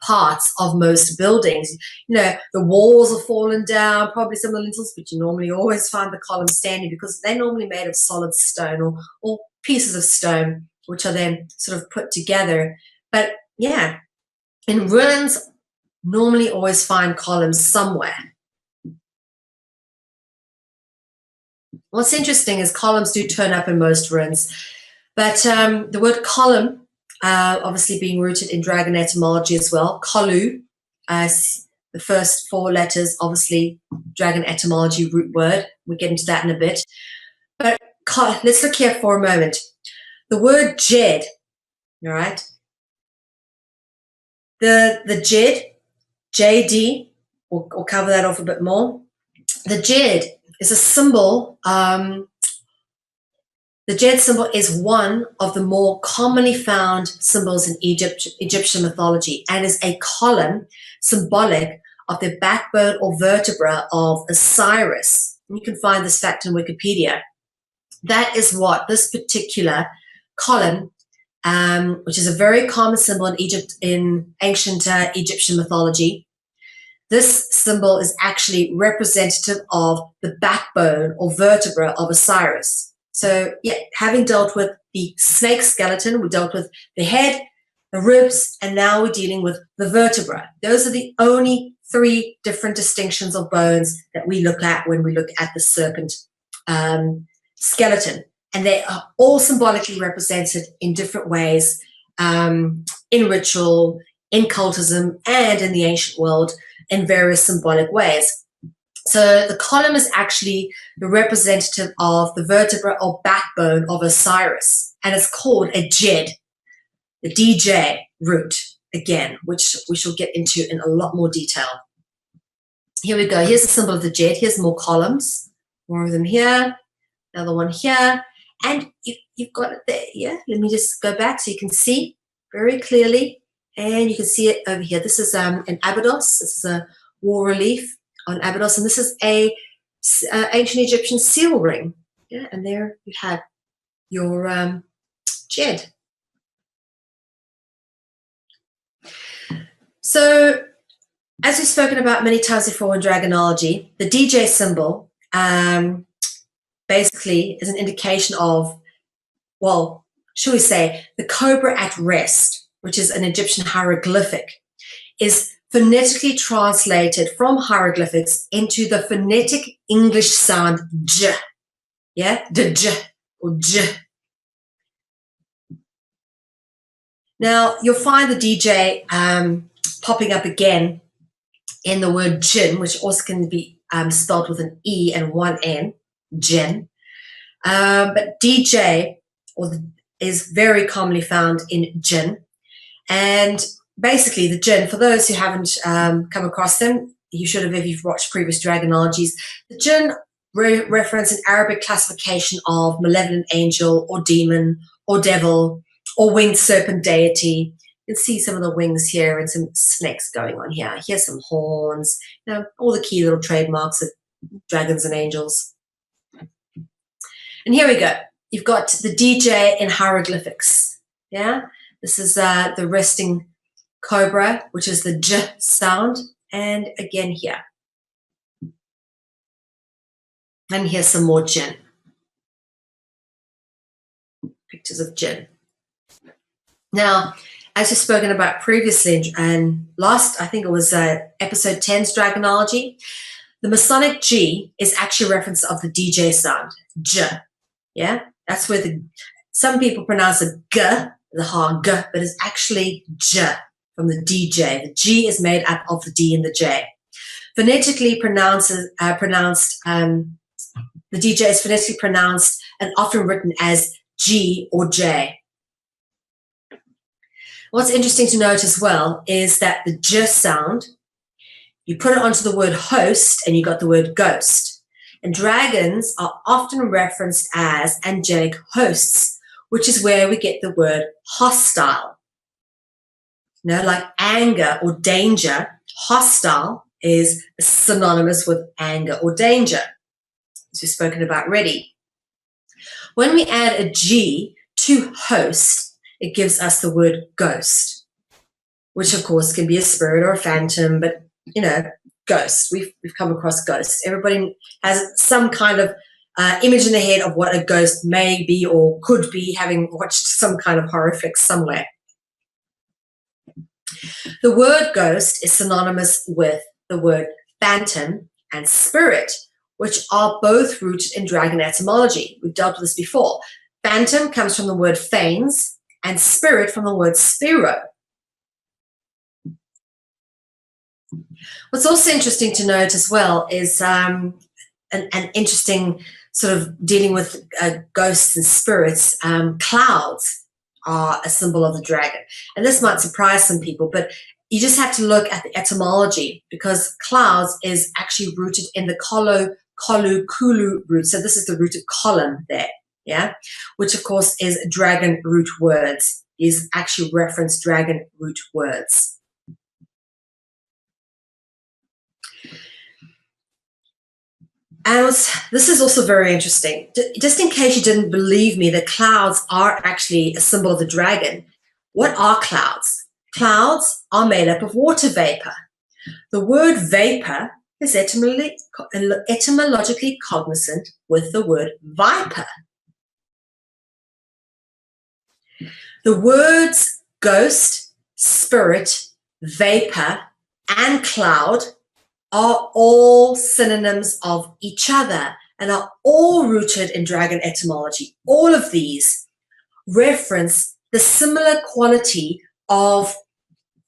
parts of most buildings. The walls have fallen down, probably some of the lintels, but you normally always find the columns standing because they're normally made of solid stone or pieces of stone, which are then sort of put together. But yeah, in ruins, normally always find columns somewhere. What's interesting is columns do turn up in most ruins, but the word column, obviously being rooted in dragon etymology as well, Kalu, the first four letters, obviously dragon etymology root word. We'll get into that in a bit. But let's look here for a moment. The word Jed, all right? The Jed, JD, we'll cover that off a bit more. The Jed is a symbol. The Jed symbol is one of the more commonly found symbols in Egyptian mythology and is a column symbolic of the backbone or vertebra of Osiris. You can find this fact in Wikipedia. That is what this particular column, which is a very common symbol in Egypt, in ancient Egyptian mythology. This symbol is actually representative of the backbone or vertebra of Osiris. So, yeah, having dealt with the snake skeleton, we dealt with the head, the ribs, and now we're dealing with the vertebra. Those are the only three different distinctions of bones that we look at when we look at the serpent skeleton. And they are all symbolically represented in different ways, in ritual, in cultism, and in the ancient world in various symbolic ways. So the column is actually the representative of the vertebra or backbone of Osiris, and it's called a djed, the DJ root, again, which we shall get into in a lot more detail. Here we go. Here's the symbol of the djed. Here's more columns, more of them here, another one here, and you've got it there. Yeah, let me just go back so you can see very clearly, and you can see it over here. This is an Abydos. This is a wall relief on Abydos, and this is a ancient Egyptian seal ring. Yeah, and there you have your djed. So, as we've spoken about many times before in Dragonology, the DJ symbol basically is an indication of, well, should we say, the cobra at rest, which is an Egyptian hieroglyphic, is phonetically translated from hieroglyphics into the phonetic English sound j. Yeah, the j or j. Now, you'll find the DJ popping up again in the word jinn, which also can be spelled with an E and one N, jinn. But DJ is very commonly found in jinn. And basically the jinn, for those who haven't come across them, you should have if you've watched previous Dragonologies. The jinn reference an Arabic classification of malevolent angel or demon or devil or winged serpent deity. You can see some of the wings here and some snakes going on here. Here's some horns, you know, all the key little trademarks of dragons and angels. And here we go. You've got the DJ in hieroglyphics. Yeah, this is the resting cobra, which is the j sound. And again here. And here's some more jinn. Pictures of jinn. Now, as we've spoken about previously and last, I think it was episode 10's Dragonology, the Masonic G is actually a reference of the DJ sound, j. Yeah, that's where some people pronounce it g, the hard g, but it's actually j from the DJ. The G is made up of the D and the J. Phonetically pronounced, the DJ is phonetically pronounced and often written as G or J. What's interesting to note as well is that the j sound, you put it onto the word host and you got the word ghost. And dragons are often referenced as angelic hosts, which is where we get the word hostile. You know, like anger or danger, hostile is synonymous with anger or danger, as we've spoken about already. When we add a G to host, it gives us the word ghost, which of course can be a spirit or a phantom, but you know, ghost. We've come across ghosts. Everybody has some kind of image in their head of what a ghost may be or could be, having watched some kind of horror flick somewhere. The word ghost is synonymous with the word phantom and spirit, which are both rooted in dragon etymology. We've dealt with this before. Phantom comes from the word phanes, and spirit from the word spiro. What's also interesting to note as well is an interesting sort of dealing with ghosts and spirits. Clouds are a symbol of the dragon. And this might surprise some people, but you just have to look at the etymology because clouds is actually rooted in the kolu, kulu root. So this is the root of column there. Yeah, which of course is dragon root words, is actually reference dragon root words. And this is also very interesting. Just in case you didn't believe me, the clouds are actually a symbol of the dragon. What are clouds? Clouds are made up of water vapor. The word vapor is etymologically cognizant with the word viper. The words ghost, spirit, vapor, and cloud are all synonyms of each other and are all rooted in dragon etymology. All of these reference the similar quality of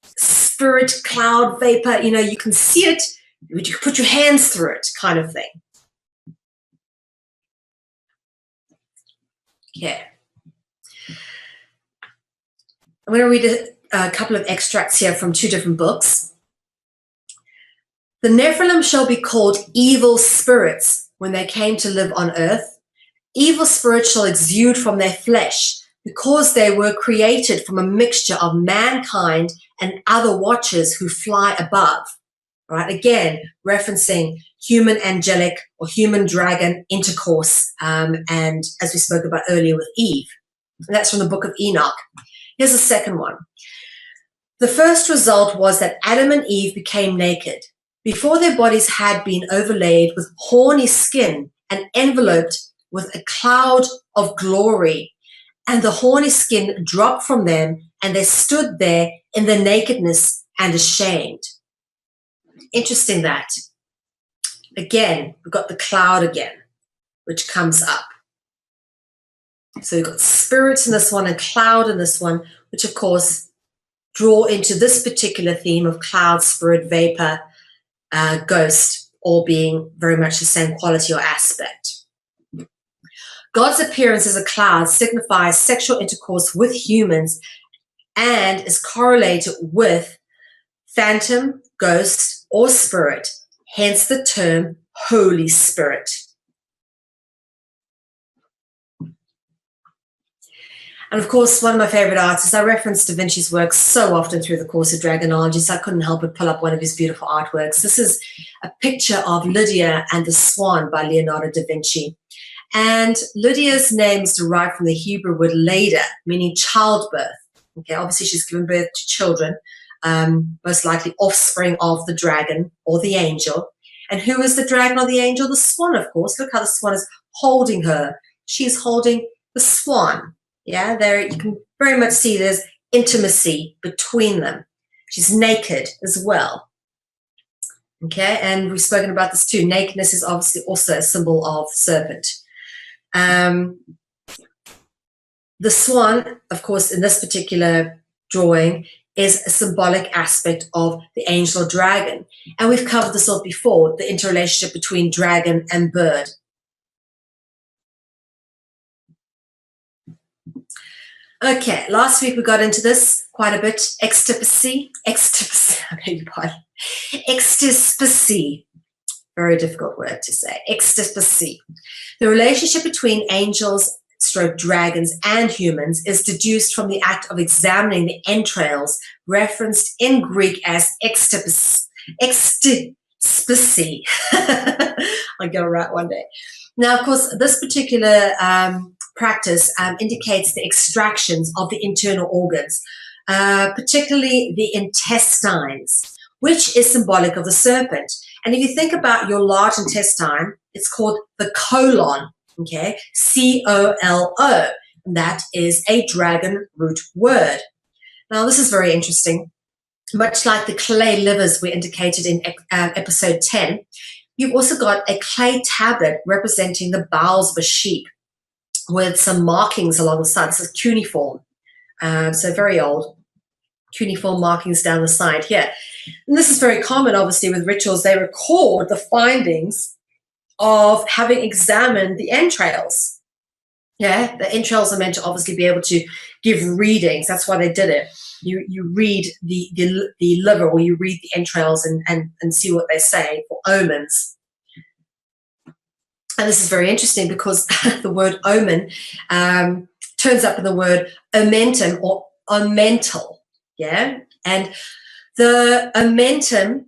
spirit, cloud, vapor. You know, you can see it, but you can put your hands through it, kind of thing. Okay. I'm going to read a couple of extracts here from 2 different books. The Nephilim shall be called evil spirits when they came to live on earth. Evil spirits shall exude from their flesh because they were created from a mixture of mankind and other watchers who fly above. All right, again, referencing human angelic or human dragon intercourse, and as we spoke about earlier with Eve. And that's from the book of Enoch. Here's the second one. The first result was that Adam and Eve became naked. Before their bodies had been overlaid with horny skin and enveloped with a cloud of glory, and the horny skin dropped from them, and they stood there in their nakedness and ashamed. Interesting that. Again, we've got the cloud again, which comes up. So we've got spirits in this one and cloud in this one, which of course draw into this particular theme of cloud, spirit, vapor, ghost, all being very much the same quality or aspect. God's appearance as a cloud signifies sexual intercourse with humans and is correlated with phantom, ghost, or spirit, hence the term Holy Spirit. And of course, one of my favorite artists, I reference Da Vinci's work so often through the course of Dragonology, so I couldn't help but pull up one of his beautiful artworks. This is a picture of Lydia and the Swan by Leonardo da Vinci. And Lydia's name is derived from the Hebrew word Leda, meaning childbirth. Okay, obviously she's given birth to children, most likely offspring of the dragon or the angel. And who is the dragon or the angel? The swan, of course. Look how the swan is holding her. She's holding the swan. Yeah, there you can very much see there's intimacy between them. She's naked as well. Okay, and we've spoken about this too. Nakedness is obviously also a symbol of serpent. The swan, of course, in this particular drawing is a symbolic aspect of the angel or dragon. And we've covered this all before, the interrelationship between dragon and bird. Okay, last week we got into this quite a bit. Extipacy, I beg your pardon. Extipacy, very difficult word to say. Extipacy. The relationship between angels, dragons, and humans is deduced from the act of examining the entrails, referenced in Greek as extipacy. I'll get it right one day. Now, of course, this particular practice indicates the extractions of the internal organs, particularly the intestines, which is symbolic of the serpent. And if you think about your large intestine, it's called the colon, okay? C-O-L-O. And that is a dragon root word. Now, this is very interesting. Much like the clay livers we indicated in episode 10, you've also got a clay tablet representing the bowels of a sheep with some markings along the side. This is cuneiform, so very old. Cuneiform markings down the side here. And this is very common, obviously, with rituals. They record the findings of having examined the entrails. Yeah, the entrails are meant to obviously be able to give readings. That's why they did it. You read the liver, or you read the entrails and see what they say for omens. And this is very interesting because the word omen turns up in the word omentum or omental. Yeah, and the omentum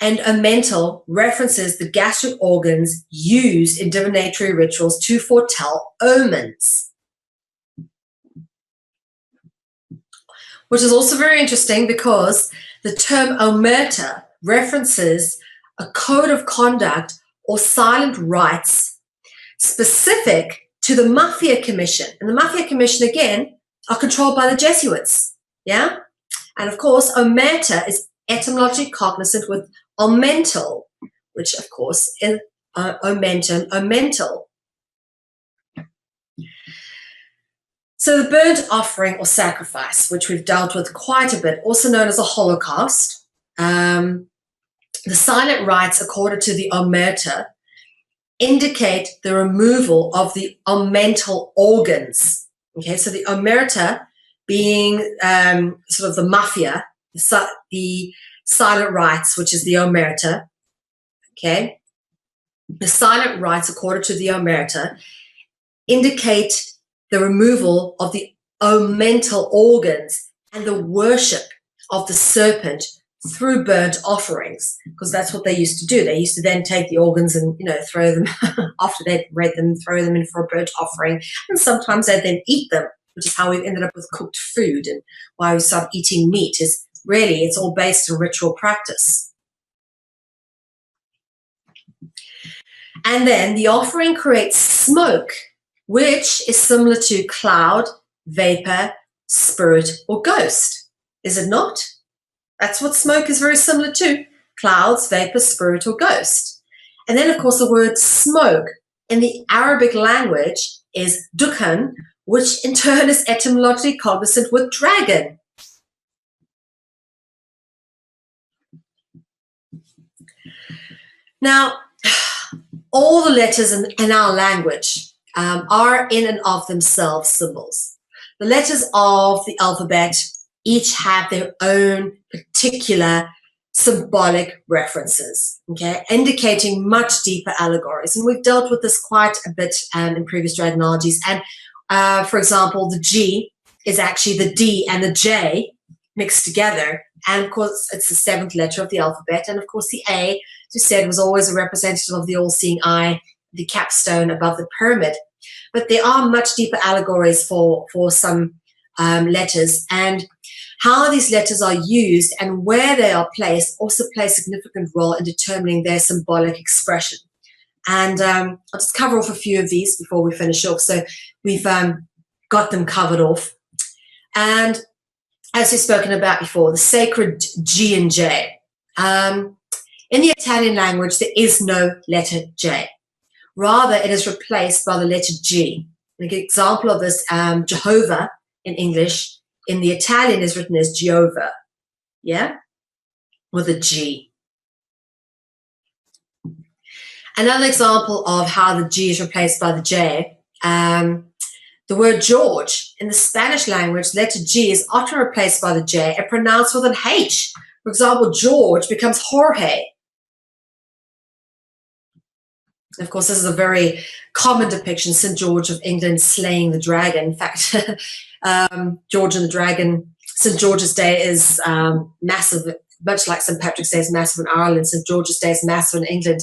And omental references the gastric organs used in divinatory rituals to foretell omens. Which is also very interesting because the term omerta references a code of conduct or silent rites specific to the Mafia Commission. And the Mafia Commission, again, are controlled by the Jesuits. Yeah? And of course, omerta is etymologically cognizant with omental, which of course is omentum, omental. So the burnt offering or sacrifice, which we've dealt with quite a bit, also known as a Holocaust, the silent rites according to the omerta indicate the removal of the omental organs. Okay, so the omerta being sort of the mafia, the silent rites, which is the omerta. Okay, the silent rites according to the omerta indicate the removal of the omental organs and the worship of the serpent through burnt offerings, because that's what they used to do. They used to then take the organs and, throw them after they'd read them, throw them in for a burnt offering, and sometimes they'd then eat them, which is how we've ended up with cooked food and why we started eating meat. Is really, it's all based on ritual practice. And then the offering creates smoke, which is similar to cloud, vapor, spirit, or ghost. Is it not? That's what smoke is very similar to. Clouds, vapor, spirit, or ghost. And then, of course, the word smoke in the Arabic language is dukhan, which in turn is etymologically cognizant with dragon. Now, all the letters in our language are in and of themselves symbols. The letters of the alphabet each have their own particular symbolic references, okay, indicating much deeper allegories. And we've dealt with this quite a bit in previous dragonologies. And for example, the G is actually the D and the J mixed together. And of course, it's the seventh letter of the alphabet. And of course, the A, as you said, was always a representative of the all-seeing eye, the capstone above the pyramid. But there are much deeper allegories for some letters, and how these letters are used and where they are placed also play a significant role in determining their symbolic expression. And I'll just cover off a few of these before we finish off. So we've got them covered off. And as we've spoken about before, the sacred G and J. In the Italian language, there is no letter J. Rather, it is replaced by the letter G. An example of this, Jehovah in English, in the Italian is written as Jehovah, yeah, with a G. Another example of how the G is replaced by the J, the word George. In the Spanish language, letter G is often replaced by the J and pronounced with an H. For example, George becomes Jorge. Of course, this is a very common depiction, St. George of England slaying the dragon. In fact, George and the Dragon, St. George's Day is massive, much like St. Patrick's Day is massive in Ireland. St. George's Day is massive in England.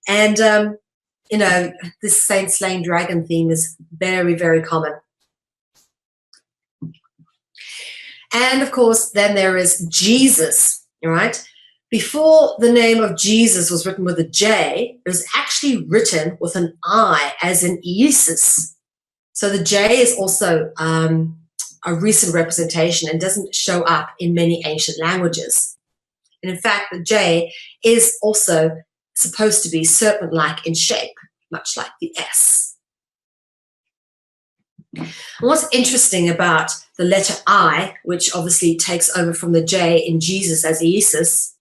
And, this saint slaying dragon theme is very, very common. And, of course, then there is Jesus, all right? Before the name of Jesus was written with a J, it was actually written with an I, as in Iesous. So the J is also a recent representation and doesn't show up in many ancient languages. And in fact, the J is also supposed to be serpent-like in shape, much like the S. And what's interesting about the letter I, which obviously takes over from the J in Jesus as Iesous,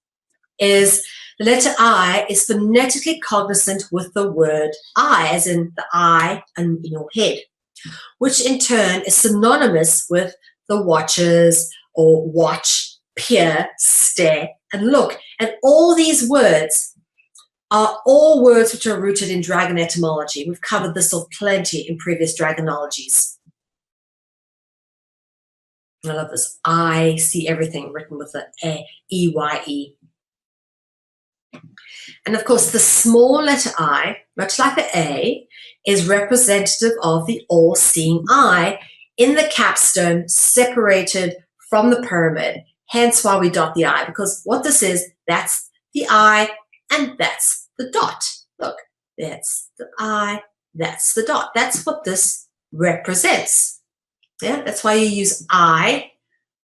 is the letter I is phonetically cognizant with the word eye, as in the eye in your head, which in turn is synonymous with the watchers or watch, peer, stare, and look. And all these words are all words which are rooted in dragon etymology. We've covered this off plenty in previous dragonologies. I love this. I see everything written with the E-Y-E. And of course, the small letter I, much like the A, is representative of the all-seeing eye in the capstone, separated from the pyramid. Hence why we dot the I, because what this is, that's the I and that's the dot. Look, that's the I, that's the dot. That's what this represents. Yeah, that's why you use I.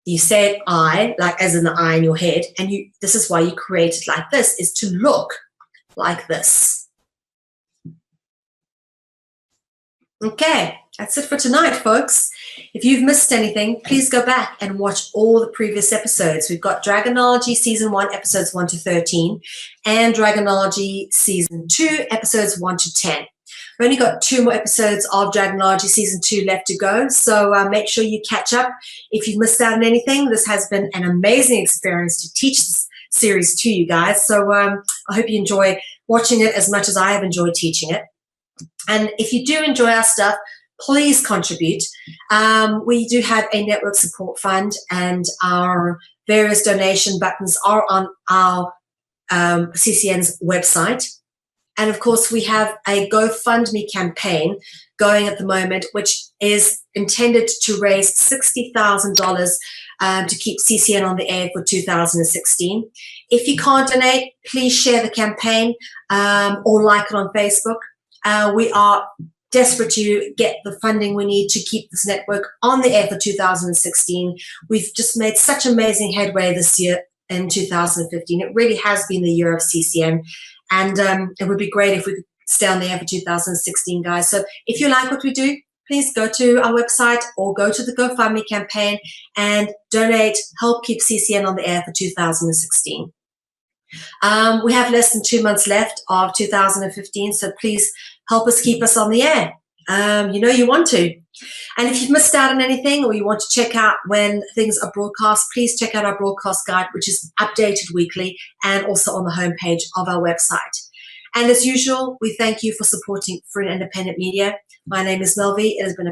You say it I, like as in the eye in your head, and this is why you create it like this, is to look like this. Okay, that's it for tonight, folks. If you've missed anything, please go back and watch all the previous episodes. We've got Dragonology Season 1, Episodes 1 to 13, and Dragonology Season 2, Episodes 1 to 10. We've only got 2 more episodes of Dragonology Season 2 left to go, so make sure you catch up. If you've missed out on anything, this has been an amazing experience to teach this series to you guys, so I hope you enjoy watching it as much as I have enjoyed teaching it. And if you do enjoy our stuff, please contribute. We do have a network support fund, and our various donation buttons are on our CCN's website. And of course, we have a GoFundMe campaign going at the moment, which is intended to raise $60,000 to keep CCN on the air for 2016. If you can't donate, please share the campaign or like it on Facebook. We are desperate to get the funding we need to keep this network on the air for 2016. We've just made such amazing headway this year in 2015. It really has been the year of CCN. And it would be great if we could stay on the air for 2016, guys. So if you like what we do, please go to our website or go to the GoFundMe campaign and donate, help keep CCN on the air for 2016. We have less than 2 months left of 2015, so please help us keep us on the air. You know you want to. And if you've missed out on anything or you want to check out when things are broadcast, please check out our broadcast guide, which is updated weekly and also on the homepage of our website. And as usual, we thank you for supporting free and independent media. My name is Melvi. It has been a